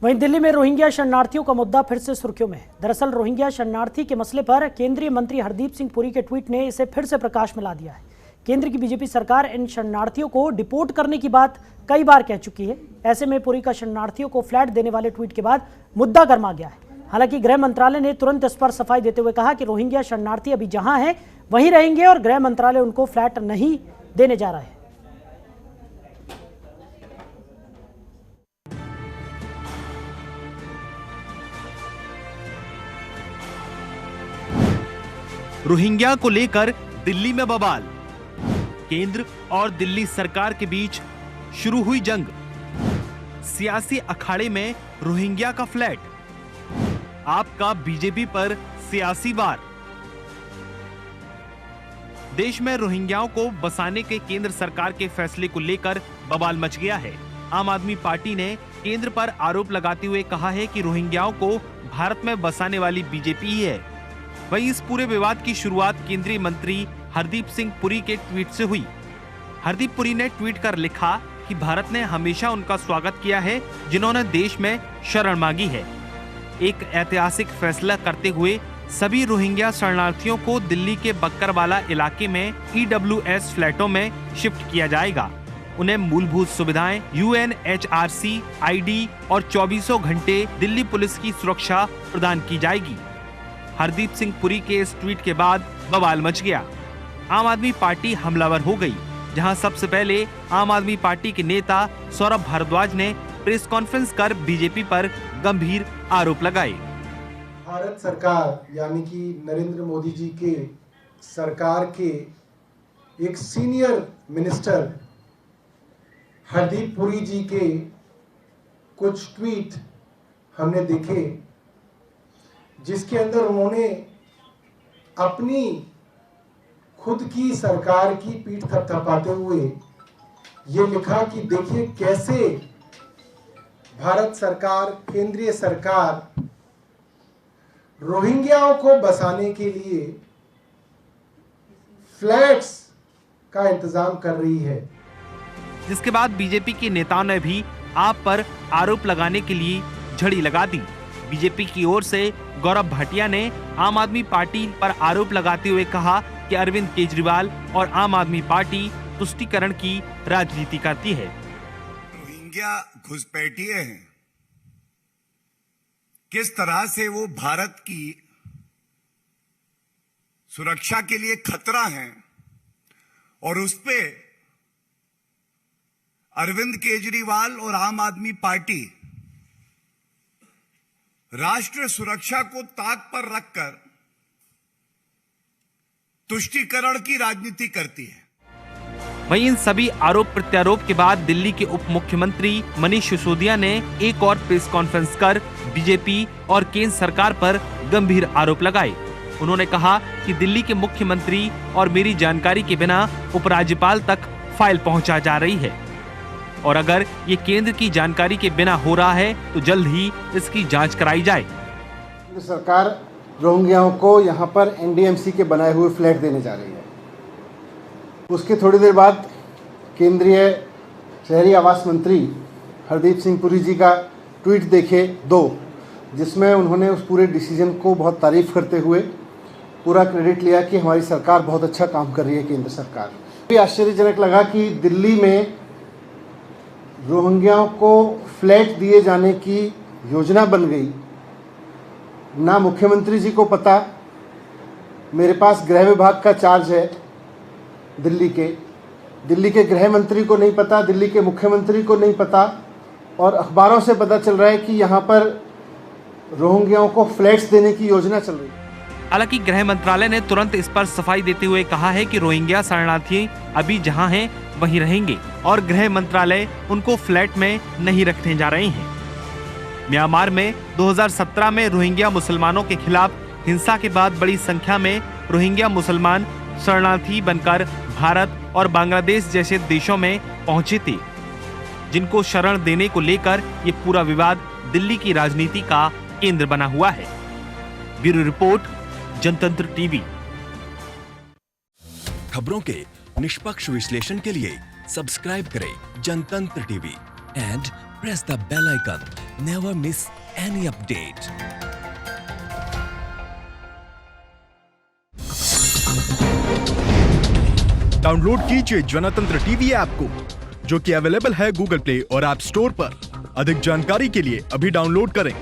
वहीं दिल्ली में रोहिंग्या शरणार्थियों का मुद्दा फिर से सुर्खियों में है। दरअसल रोहिंग्या शरणार्थी के मसले पर केंद्रीय मंत्री हरदीप सिंह पुरी के ट्वीट ने इसे फिर से प्रकाश में ला दिया है। केंद्र की बीजेपी सरकार इन शरणार्थियों को डिपोर्ट करने की बात कई बार कह चुकी है। ऐसे में पुरी का शरणार्थियों को फ्लैट देने वाले ट्वीट के बाद मुद्दा गर्मा गया है। हालांकि गृह मंत्रालय ने तुरंत इस पर सफाई देते हुए कहा कि रोहिंग्या शरणार्थी अभी जहां हैं वहीं रहेंगे और गृह मंत्रालय उनको फ्लैट नहीं देने जा रहा है। रोहिंग्या को लेकर दिल्ली में बवाल। केंद्र और दिल्ली सरकार के बीच शुरू हुई जंग। सियासी अखाड़े में रोहिंग्या का फ्लैट। आपका बीजेपी पर सियासी वार। देश में रोहिंग्याओं को बसाने के केंद्र सरकार के फैसले को लेकर बवाल मच गया है। आम आदमी पार्टी ने केंद्र पर आरोप लगाते हुए कहा है कि रोहिंग्याओं को भारत में बसाने वाली बीजेपी ही है। वहीं इस पूरे विवाद की शुरुआत केंद्रीय मंत्री हरदीप सिंह पुरी के ट्वीट से हुई। हरदीप पुरी ने ट्वीट कर लिखा कि भारत ने हमेशा उनका स्वागत किया है जिन्होंने देश में शरण मांगी है। एक ऐतिहासिक फैसला करते हुए सभी रोहिंग्या शरणार्थियों को दिल्ली के बक्करवाला इलाके में EWS फ्लैटों में शिफ्ट किया जाएगा। उन्हें मूलभूत सुविधाएं, UNHRC ID और 24 घंटे दिल्ली पुलिस की सुरक्षा प्रदान की जाएगी। हरदीप सिंह पुरी के इस ट्वीट के बाद बवाल मच गया। आम आदमी पार्टी हमलावर हो गई, जहां सबसे पहले आम आदमी पार्टी के नेता सौरभ भारद्वाज ने प्रेस कॉन्फ्रेंस कर बीजेपी पर गंभीर आरोप लगाए। भारत सरकार यानी कि नरेंद्र मोदी जी के सरकार के एक सीनियर मिनिस्टर हरदीप पुरी जी के कुछ ट्वीट हमने देखे, जिसके अंदर उन्होंने अपनी खुद की सरकार की पीठ थपथपाते हुए ये लिखा कि देखिए कैसे भारत सरकार, केंद्रीय सरकार रोहिंग्याओं को बसाने के लिए फ्लैट्स का इंतजाम कर रही है। जिसके बाद बीजेपी के नेताओं ने भी आप पर आरोप लगाने के लिए झड़ी लगा दी। बीजेपी की ओर से गौरव भाटिया ने आम आदमी पार्टी पर आरोप लगाते हुए कहा कि अरविंद केजरीवाल और आम आदमी पार्टी तुष्टीकरण की राजनीति करती है। रोहिंग्या घुसपैठिए हैं। किस तरह से वो भारत की सुरक्षा के लिए खतरा हैं और उस पे अरविंद केजरीवाल और आम आदमी पार्टी राष्ट्रीय सुरक्षा को ताक पर रखकर तुष्टीकरण की राजनीति करती है। वहीं इन सभी आरोप प्रत्यारोप के बाद दिल्ली के उप मुख्यमंत्री मनीष सिसोदिया ने एक और प्रेस कॉन्फ्रेंस कर बीजेपी और केंद्र सरकार पर गंभीर आरोप लगाए। उन्होंने कहा कि दिल्ली के मुख्यमंत्री और मेरी जानकारी के बिना उपराज्यपाल तक फाइल पहुंचा जा रही है और अगर ये केंद्र की जानकारी के बिना हो रहा है तो जल्द ही इसकी जांच कराई जाए। सरकार रोहिंग्याओं को यहाँ पर NDMC के बनाए हुए फ्लैट देने जा रही है। उसके थोड़ी देर बाद केंद्रीय शहरी आवास मंत्री हरदीप सिंह पुरी जी का ट्वीट देखे 2, जिसमें उन्होंने उस पूरे डिसीजन को बहुत तारीफ करते हुए पूरा क्रेडिट लिया कि हमारी सरकार बहुत अच्छा काम कर रही है। केंद्र सरकार भी आश्चर्यजनक लगा कि दिल्ली में रोहिंग्याओं को फ्लैट दिए जाने की योजना बन गई। ना मुख्यमंत्री जी को पता, मेरे पास गृह विभाग का चार्ज है दिल्ली के गृह मंत्री को नहीं पता, दिल्ली के मुख्यमंत्री को नहीं पता और अखबारों से पता चल रहा है कि यहाँ पर रोहिंग्याओं को फ्लैट्स देने की योजना चल रही है। हालांकि गृह मंत्रालय ने तुरंत इस पर सफाई देते हुए कहा है कि रोहिंग्या शरणार्थी अभी जहां हैं वहीं रहेंगे और गृह मंत्रालय उनको फ्लैट में नहीं रखने जा रहे हैं। म्यांमार में 2017 में रोहिंग्या मुसलमानों के खिलाफ हिंसा के बाद बड़ी संख्या में रोहिंग्या मुसलमान शरणार्थी बनकर भारत और बांग्लादेश जैसे देशों में पहुंचे थे, जिनको शरण देने को लेकर ये पूरा विवाद दिल्ली की राजनीति का केंद्र बना हुआ है। Bureau report, Jantantra TV. खबरों के निष्पक्ष विश्लेषण के लिए सब्सक्राइब करें Jantantra TV and press the bell icon Never miss any update. Download कीजिए जनतंत्र टीवी ऐप को, जो कि अवेलेबल है गूगल प्ले और ऐप स्टोर पर। अधिक जानकारी के लिए अभी डाउनलोड करें।